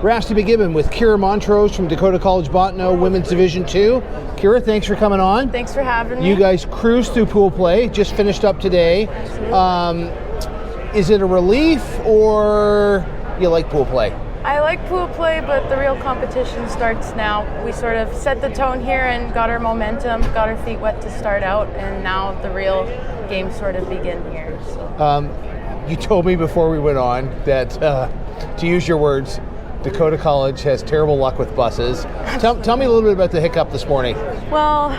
Rasty McGibbon with Kirra Montrose from Dakota College Bottineau Women's Division II. Kirra, thanks for coming on. Thanks for having me. You guys cruised through pool play, just finished up today. Is it a relief or you like pool play? I like pool play, but the real competition starts now. We sort of set the tone here and got our momentum, got our feet wet to start out, and now the real games sort of begin here. So. You told me before we went on that, to use your words, Dakota College has terrible luck with buses. Tell me a little bit about the hiccup this morning. Well,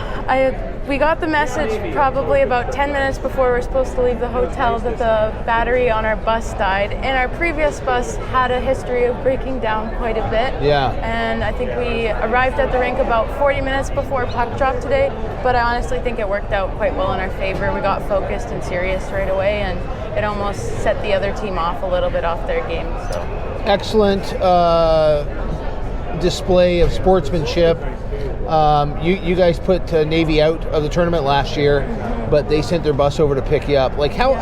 we got the message probably about 10 minutes before we were supposed to leave the hotel that the battery on our bus died. And our previous bus had a history of breaking down quite a bit. Yeah. And I think we arrived at the rink about 40 minutes before puck drop today. But I honestly think it worked out quite well in our favor. We got focused and serious right away, and it almost set the other team off a little bit off their game. So. Excellent display of sportsmanship. You guys put Navy out of the tournament last year, but they sent their bus over to pick you up. Like how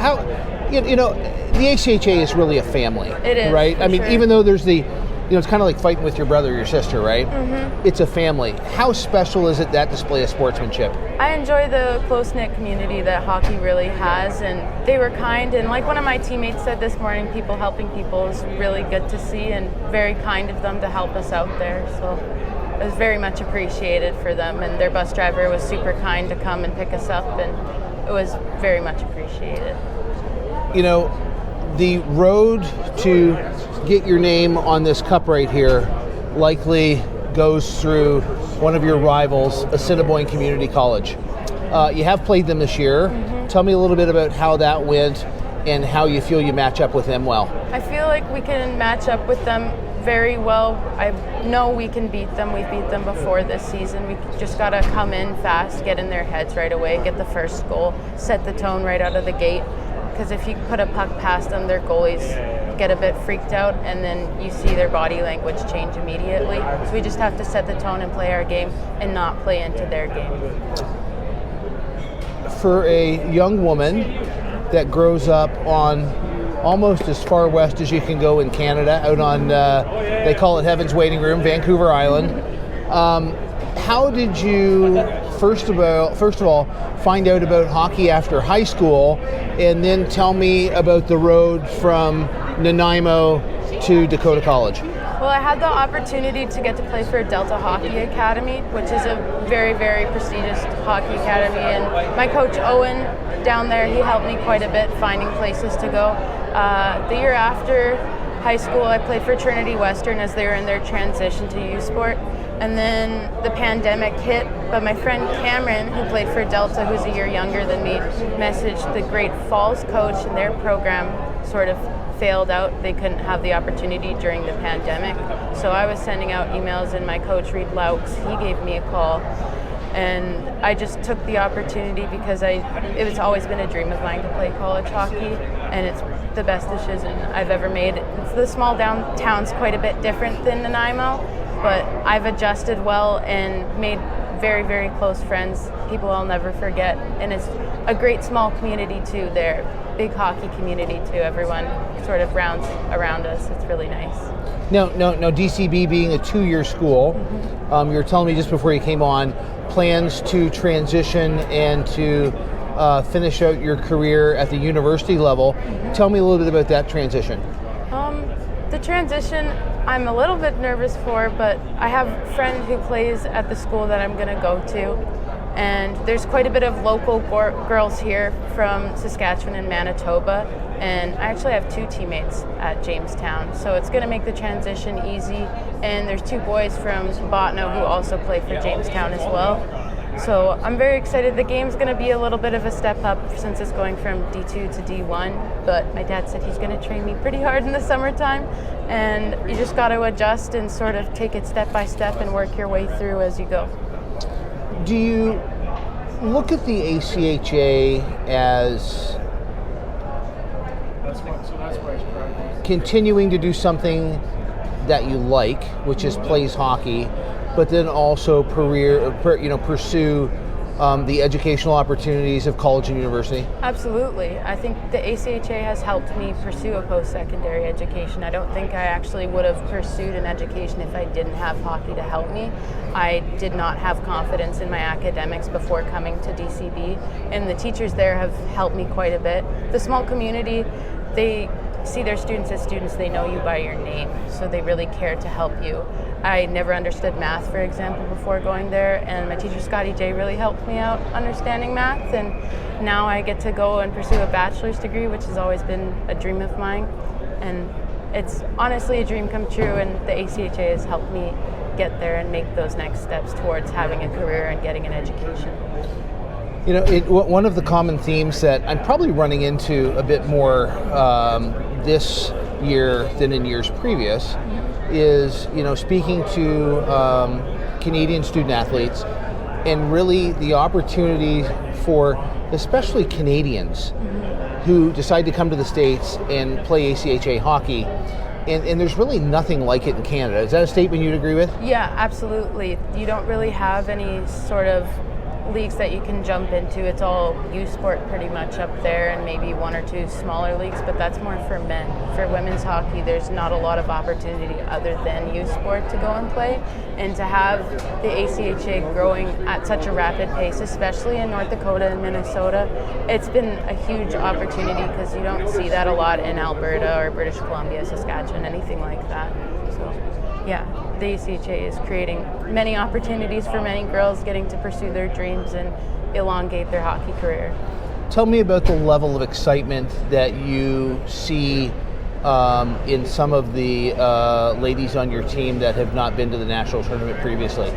you know, the ACHA is really a family. It is, right? I mean, sure. even though there's it's kind of like fighting with your brother or your sister, right? It's a family. How special is it, that display of sportsmanship? I enjoy the close-knit community that hockey really has, and they were kind, and like one of my teammates said this morning, people helping people is really good to see, and very kind of them to help us out there. So it was very much appreciated for them, and their bus driver was super kind to come and pick us up, and it was very much appreciated. You know, the road to get your name on this cup right here likely goes through one of your rivals, Assiniboine Community College. You have played them this year. Tell me a little bit about how that went and how you feel you match up with them well. I feel like we can match up with them very well. I know we can beat them. We've beat them before this season. We just got to come in fast, get in their heads right away, get the first goal, set the tone right out of the gate. Because if you put a puck past them, their goalies get a bit freaked out, and then you see their body language change immediately. So we just have to set the tone and play our game and not play into their game. For a young woman that grows up on almost as far west as you can go in Canada, out on, they call it Heaven's Waiting Room, Vancouver Island, how did you, first of all, find out about hockey after high school, and then tell me about the road from Nanaimo to Dakota College? Well, I had the opportunity to get to play for Delta Hockey Academy, which is a very, very prestigious hockey academy, and my coach Owen down there, he helped me quite a bit finding places to go. The year after high school, I played for Trinity Western as they were in their transition to U Sport. And then the pandemic hit, but my friend Cameron, who played for Delta, who's a year younger than me, messaged the Great Falls coach, and their program sort of failed out. They couldn't have the opportunity during the pandemic. So I was sending out emails, and my coach, Reed Laux, he gave me a call. And I just took the opportunity because it was always been a dream of mine to play college hockey, and it's the best decision I've ever made. The small downtown's quite a bit different than Nanaimo, but I've adjusted well and made very, very close friends, people I'll never forget. And it's a great small community too there, big hockey community too. Everyone sort of rounds around us. It's really nice. Now, DCB being a two-year school, you were telling me just before you came on, plans to transition and to finish out your career at the university level. Tell me a little bit about that transition. The transition, I'm a little bit nervous for, but I have a friend who plays at the school that I'm going to go to, and there's quite a bit of local girls here from Saskatchewan and Manitoba, and I actually have two teammates at Jamestown, so it's going to make the transition easy. And there's two boys from Bottineau who also play for Jamestown as well. So I'm very excited. The game's going to be a little bit of a step up since it's going from D2 to D1, but my dad said he's going to train me pretty hard in the summertime, and you just got to adjust and sort of take it step by step and work your way through as you go. Do you look at the ACHA as continuing to do something that you like, which is plays hockey, but then also pursue the educational opportunities of college and university? Absolutely. I think the ACHA has helped me pursue a post-secondary education. I don't think I actually would have pursued an education if I didn't have hockey to help me. I did not have confidence in my academics before coming to DCB, and the teachers there have helped me quite a bit. The small community, they see their students as students. They know you by your name, so they really care to help you. I never understood math, for example, before going there, and my teacher Scotty J really helped me out understanding math, and now I get to go and pursue a bachelor's degree, which has always been a dream of mine, and it's honestly a dream come true, and the ACHA has helped me get there and make those next steps towards having a career and getting an education. You know, one of the common themes that I'm probably running into a bit more this year than in years previous is, you know, speaking to Canadian student athletes, and really the opportunity for especially Canadians who decide to come to the States and play ACHA hockey. And there's really nothing like it in Canada. Is that a statement you'd agree with? Yeah, absolutely. You don't really have any sort of leagues that you can jump into. It's all youth sport pretty much up there, and maybe one or two smaller leagues, but that's more for men. For women's hockey, there's not a lot of opportunity other than youth sport to go and play. And to have the ACHA growing at such a rapid pace, especially in North Dakota and Minnesota, it's been a huge opportunity because you don't see that a lot in Alberta or British Columbia, Saskatchewan, anything like that. So yeah, the ACHA is creating many opportunities for many girls getting to pursue their dreams and elongate their hockey career. Tell me about the level of excitement that you see in some of the ladies on your team that have not been to the national tournament previously.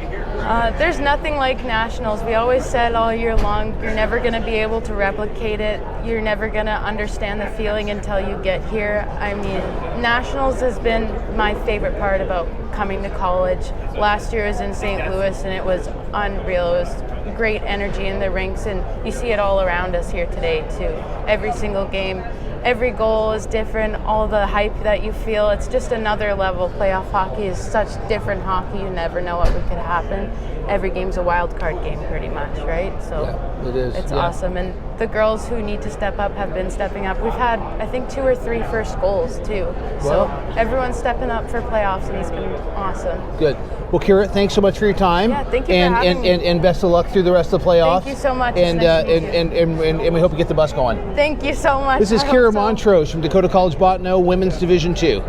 There's nothing like nationals. We always said all year long, you're never going to be able to replicate it. You're never going to understand the feeling until you get here. I mean, nationals has been my favorite part about coming to college. Last year was in St. Louis, and it was unreal. It was great energy in the rinks, and you see it all around us here today too. Every single game, every goal is different, all the hype that you feel, it's just another level. Playoff hockey is such different hockey, you never know what could happen. Every game's a wild card game pretty much, right? So yeah, it is. It's awesome. And the girls who need to step up have been stepping up. We've had, I think, 2 or 3 first goals too. So everyone's stepping up for playoffs, and it's been awesome. Good. Well, Kirra, thanks so much for your time. Yeah, thank you for having me. And best of luck through the rest of the playoffs. Thank you so much. And, it's nice to meet you. and we hope you get the bus going. Thank you so much. This is Kirra Montrose from Dakota College Bottineau, Women's Division II.